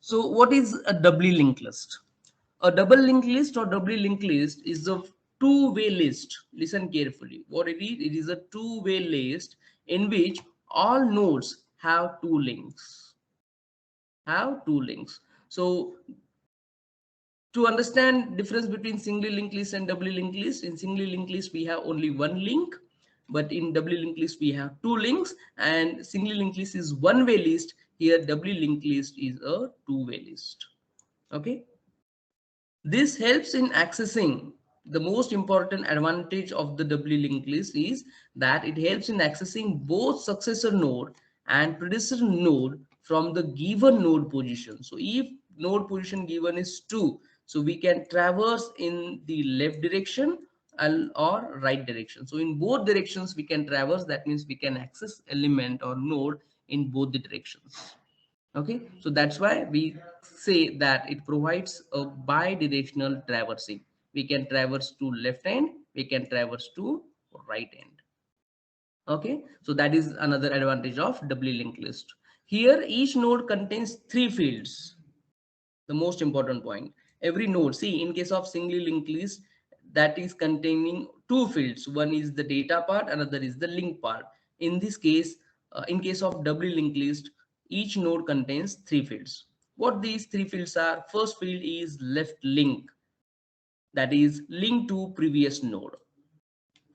So what is a doubly linked list? A double linked list or doubly linked list is a two-way list. Listen carefully. What it is? It is a two-way list in which all nodes have two links. Have two links. So to understand difference between singly linked list and doubly linked list, in singly linked list we have only one link, but in doubly linked list we have two links, and singly linked list is one-way list. Here doubly linked list is a two-way list. Okay. This helps in accessing. The most important advantage of the doubly linked list is that it helps in accessing both successor node and predecessor node from the given node position. So if node position given is 2, so we can traverse in the left direction or right direction. So in both directions we can traverse. That means we can access element or node in both the directions. Okay, so that's why we say that it provides a bi-directional traversing. We can traverse to left end, we can traverse to right end. Okay, so that is another advantage of doubly linked list. Here each node contains three fields. The most important point, every node, see, in case of singly linked list, that is containing two fields. One is the data part, another is the link part. In this case, in case of doubly linked list, each node contains three fields. What these three fields are? First field is left link, that is link to previous node.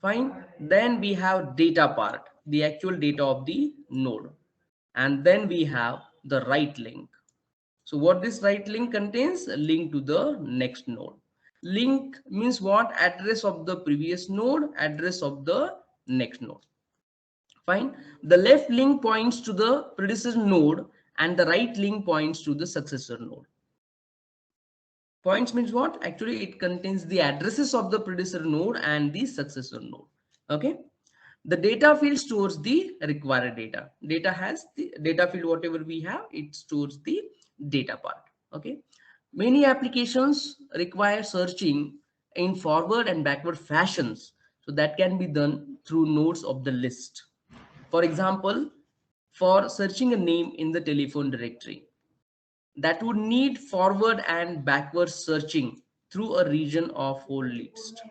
Fine. Then we have data part, the actual data of the node, and then we have the right link. So what this right link contains? A link to the next node. Link means what? Address of the previous node, address of the next node. Fine. The left link points to the predecessor node and the right link points to the successor node. Points means what? Actually, it contains the addresses of the predecessor node and the successor node. Okay. The data field stores the required data. Data has the data field, whatever we have, it stores the data part. Okay. Many applications require searching in forward and backward fashions. So that can be done through nodes of the list. For example, for searching a name in the telephone directory, that would need forward and backward searching through a region of whole list.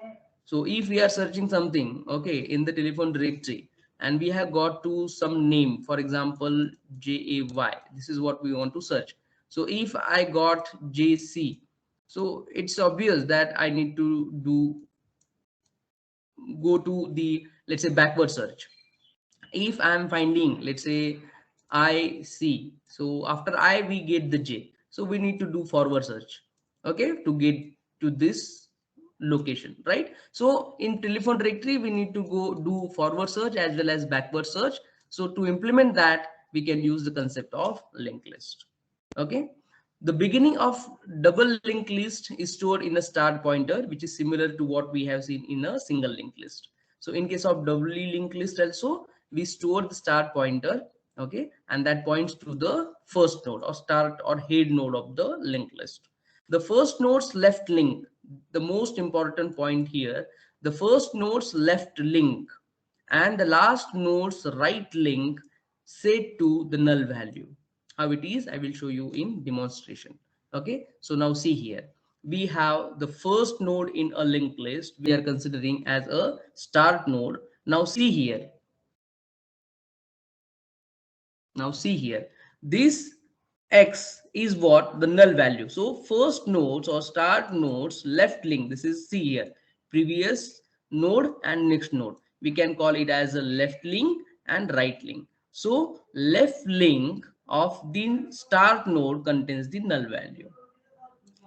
So if we are searching something, okay, in the telephone directory, and we have got to some name, for example, JAY, this is what we want to search. So if I got JC, so it's obvious that I need to go to the, let's say, backward search. If I'm finding, let's say, IC, so after I we get the J, so we need to do forward search, okay, to get to this location, right? So in telephone directory we need to go do forward search as well as backward search. So to implement that, we can use the concept of linked list. Okay, the beginning of double linked list is stored in a start pointer, which is similar to what we have seen in a single linked list. So in case of doubly linked list also, we store the start pointer, okay, and that points to the first node or start or head node of the linked list. The first node's left link, the most important point here, the first node's left link and the last node's right link set to the null value. How it is, I will show you in demonstration. Okay, so now see here, we have the first node in a linked list we are considering as a start node. Now see here, this x is what? The null value. So first nodes or start nodes left link, this is, see here, previous node and next node, we can call it as a left link and right link. So left link of the start node contains the null value.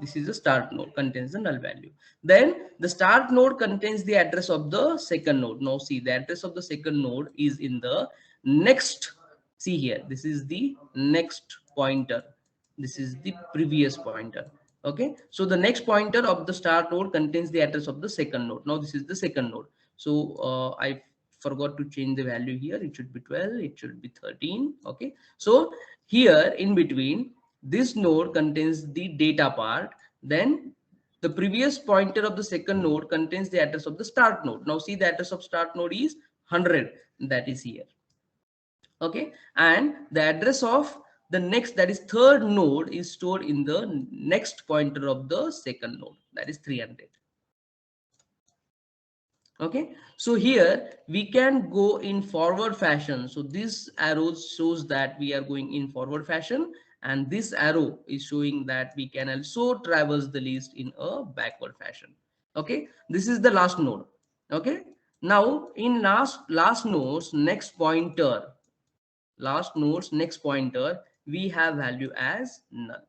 This is the start node, contains the null value. Then the start node contains the address of the second node. Now see, the address of the second node is in the next. See here, this is the next pointer. This is the previous pointer. Okay, so the next pointer of the start node contains the address of the second node. Now this is the second node. So I forgot to change the value here. It should be 12, it should be 13. Okay, so here in between, this node contains the data part. Then the previous pointer of the second node contains the address of the start node. Now see, the address of start node is 100, that is here. Okay, and the address of the next, that is third node, is stored in the next pointer of the second node, that is 300. Okay, so here we can go in forward fashion. So this arrow shows that we are going in forward fashion, and this arrow is showing that we can also traverse the list in a backward fashion. Okay, this is the last node. Okay, now in last node's next pointer, we have value as null.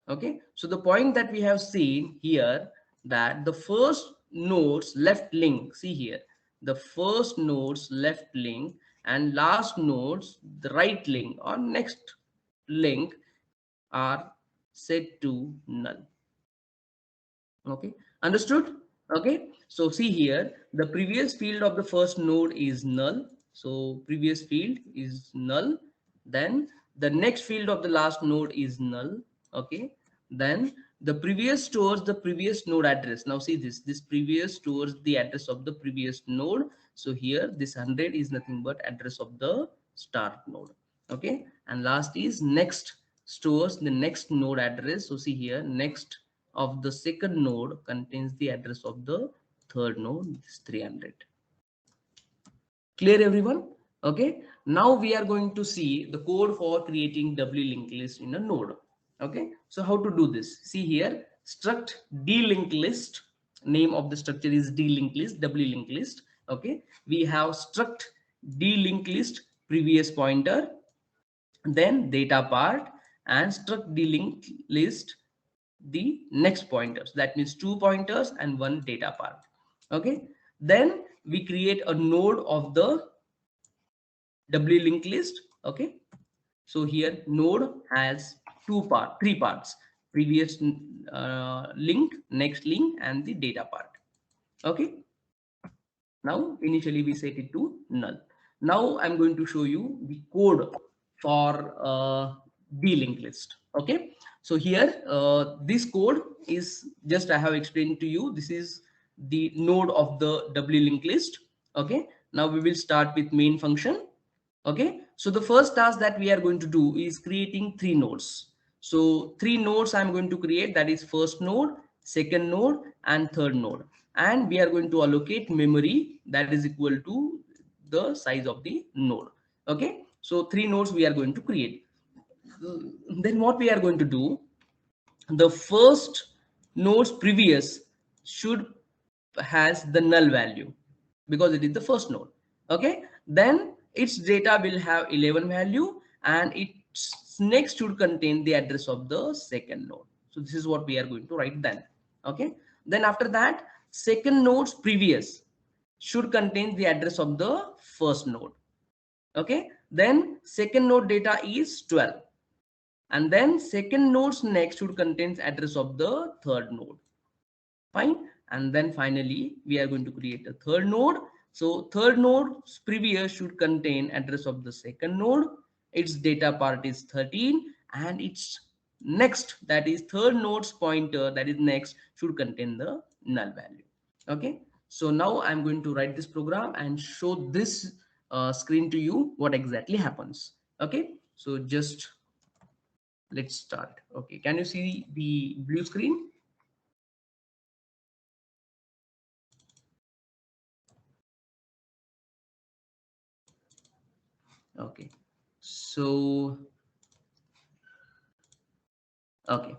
Okay, so the point that we have seen here, that the first node's left link, see here, the first node's left link and last node's the right link or next link are set to null. Okay, understood? Okay, so see here, the previous field of the first node is null, so previous field is null. Then the next field of the last node is null. Okay, then the previous stores the previous node address. Now see this previous stores the address of the previous node. So here this 100 is nothing but address of the start node. Okay, and last is next, stores the next node address. So see here, next of the second node contains the address of the third node, is 300. Clear everyone? Okay, now we are going to see the code for creating doubly linked list in a node. Okay, so how to do this? See here, struct DLINKLIST, name of the structure is DLINKLIST, doubly linked list. Okay, we have struct DLINKLIST previous pointer, then data part, and struct DLINKLIST the next pointers, that means 2 pointers and 1 data part. Okay, then we create a node of the doubly linked list. Okay, so here node has three parts: previous link, next link, and the data part. Okay, now initially we set it to null. Now I'm going to show you the code for the linked list. Okay, so here this code is just I have explained to you. This is the node of the doubly linked list. Okay, now we will start with main function. Okay, so the first task that we are going to do is creating 3 nodes. So 3 nodes I'm going to create, that is first node, second node, and third node. And we are going to allocate memory that is equal to the size of the node. Okay, so 3 nodes we are going to create. Then what we are going to do, the first node's previous should has the null value because it is the first node. Okay, then its data will have 11 value, and its next should contain the address of the second node. So this is what we are going to write then. Okay, then after that, second node's previous should contain the address of the first node. Okay, then second node data is 12, and then second node's next should contain address of the third node. Fine, and then finally we are going to create a third node. So third node's previous should contain address of the second node, its data part is 13, and its next, that is third node's pointer, that is next, should contain the null value. Okay, so now I'm going to write this program and show this screen to you what exactly happens. Okay, so just let's start. Okay, can you see the blue screen? Okay, so okay,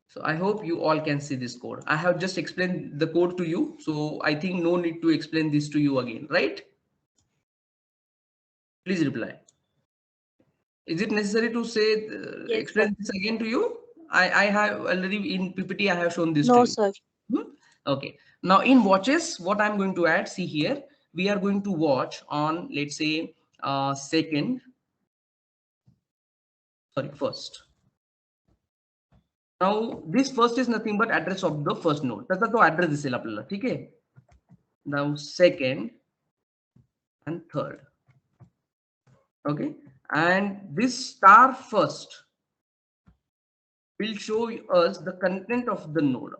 so I hope you all can see this code. I have just explained the code to you, so I think no need to explain this to you again, right? Please reply. Is it necessary to say Yes, sir. explain this again to you? I have already in PPT I have shown this to No, you. sir. Okay, now in watches, what I'm going to add, see here, we are going to watch on, let's say, second, sorry, first. Now this first is nothing but address of the first node. त्याचा तो address दिसेल आपल्याला, ठीक आहे? Now second and third. Okay, and this star first will show us the content of the node.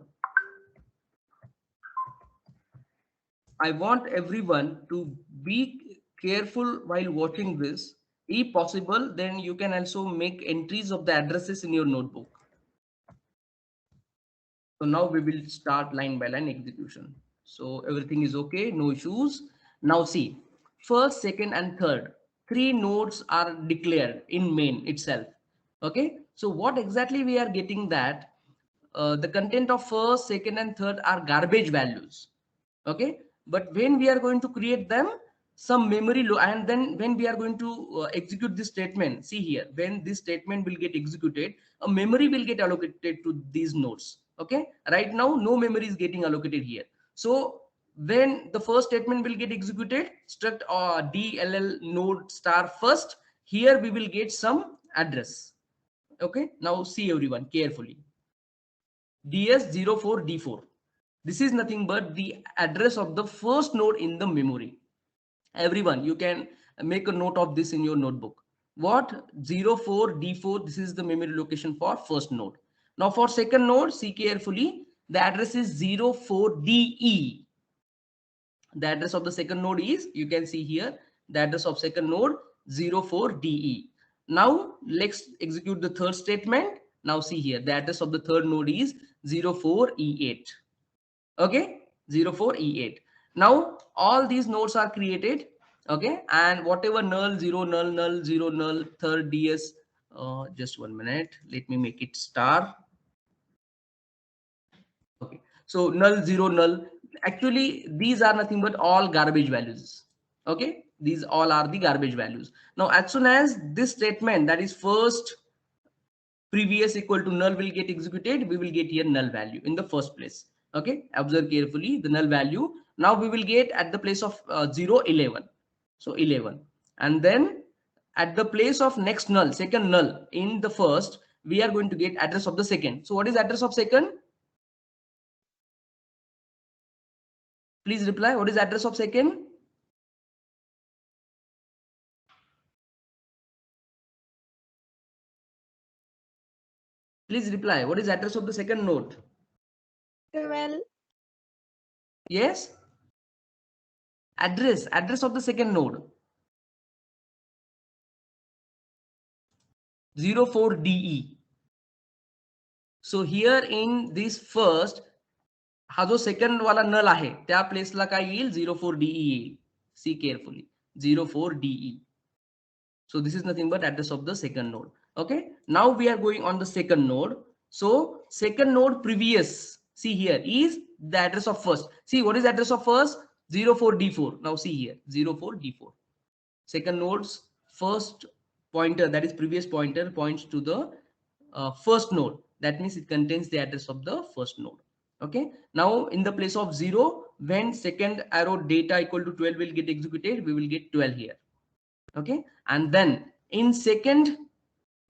I want everyone to be careful while watching this, If possible, then you can also make entries of the addresses in your notebook. So now we will start line by line execution. So everything is okay, no issues. Now see, first, second, and third, three nodes are declared in main itself. Okay, so what exactly we are getting that the content of first, second, and third are garbage values. Okay, but when we are going to create them, some memory and then when we are going to execute this statement, see here, when this statement will get executed, a memory will get allocated to these nodes. Okay, right now no memory is getting allocated here. So when the first statement will get executed, struct DLL node star first, here we will get some address. Okay, now see everyone carefully. DS04D4. This is nothing but the address of the first node in the memory. Everyone, you can make a note of this in your notebook. What? 04D4, this is the memory location for first node. Now for second node, see carefully, the address is 04DE. The address of the second node is, you can see here, the address of second node 04DE. Now let's execute the third statement. Now see here, the address of the third node is 04E8. Okay, 04E8. Now all these nodes are created. Okay, and whatever null, 0 null, null, 0 null, third DS, just 1 minute, let me make it star. Okay, so null, 0 null, actually these are nothing but all garbage values. Okay, these all are the garbage values. Now as soon as this statement, that is first previous equal to null, will get executed, we will get here null value in the first place. Okay, observe carefully the null value. Now we will get at the place of 0 11, so 11, and then at the place of next null, second null in the first, we are going to get address of the second. So what is address of second? Please reply. What is address of second? Please reply. What is address of the second node? 12. Yes. Address of the second node. 04DE. So here in this first, हा जो second वाला नल आहे त्या प्लेसला काय येईल 04DE येईल. See carefully, 04DE. So this is nothing but address of the second node. Okay, now we are going on the second node. So second node previous, see here, is the address of first. See what is address of first? 04D4. Now see here, 04D4. Second node's first pointer, that is previous pointer, points to the first node. That means it contains the address of the first node. Okay, now in the place of 0, when second arrow data equal to 12 will get executed, we will get 12 here. Okay, and then in second,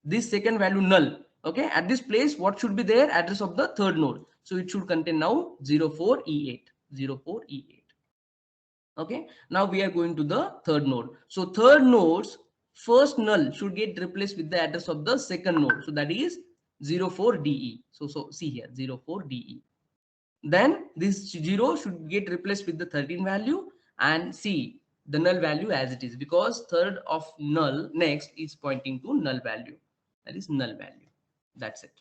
this second value null. Okay, at this place what should be there? Address of the third node. So it should contain now 04E8. 04E8. Okay, now we are going to the third node. So third node's first null should get replaced with the address of the second node. So that is 04DE. So see here, 04DE. Then this 0 should get replaced with the 13 value, and see the null value as it is, because third of null next is pointing to null value. That is null value. That's it.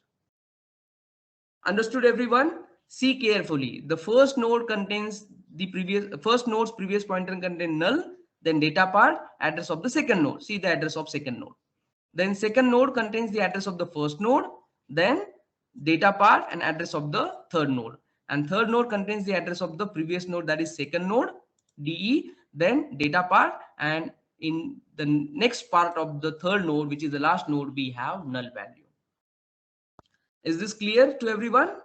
Understood everyone? See carefully. The first node contains the first node's previous pointer contain null, then data part, address of the second node. See the address of second node. Then second node contains the address of the first node, then data part and address of the third node. And third node contains the address of the previous node, that is second node, DE, then data part, and in the next part of the third node, which is the last node, we have null value. Is this clear to everyone?